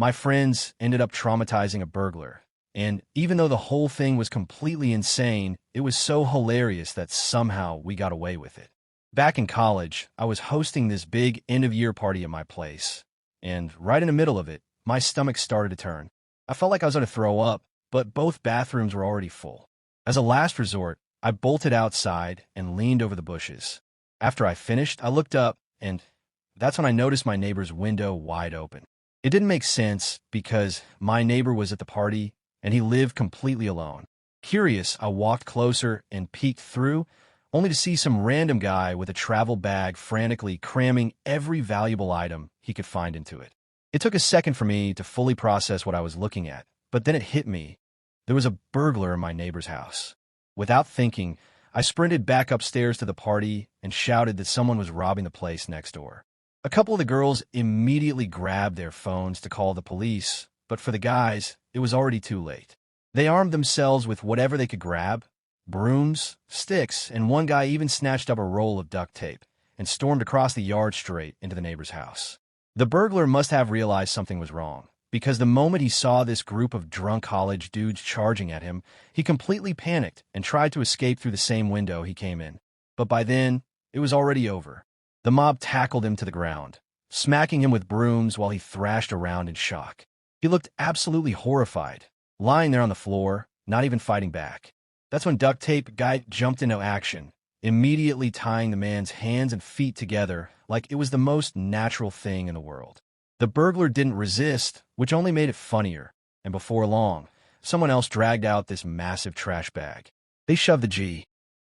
My friends ended up traumatizing a burglar, and even though the whole thing was completely insane, it was so hilarious that somehow we got away with it. Back in college, I was hosting this big end-of-year party at my place, and right in the middle of it, my stomach started to turn. I felt like I was going to throw up, but both bathrooms were already full. As a last resort, I bolted outside and leaned over the bushes. After I finished, I looked up, and that's when I noticed my neighbor's window wide open. It didn't make sense because my neighbor was at the party, and he lived completely alone. Curious, I walked closer and peeked through, only to see some random guy with a travel bag frantically cramming every valuable item he could find into it. It took a second for me to fully process what I was looking at, but then it hit me. There was a burglar in my neighbor's house. Without thinking, I sprinted back upstairs to the party and shouted that someone was robbing the place next door. A couple of the girls immediately grabbed their phones to call the police, but for the guys, it was already too late. They armed themselves with whatever they could grab, brooms, sticks, and one guy even snatched up a roll of duct tape and stormed across the yard straight into the neighbor's house. The burglar must have realized something was wrong, because the moment he saw this group of drunk college dudes charging at him, he completely panicked and tried to escape through the same window he came in. But by then, it was already over. The mob tackled him to the ground, smacking him with brooms while he thrashed around in shock. He looked absolutely horrified, lying there on the floor, not even fighting back. That's when duct tape guy jumped into action, immediately tying the man's hands and feet together like it was the most natural thing in the world. The burglar didn't resist, which only made it funnier, and before long, someone else dragged out this massive trash bag. They shoved the G.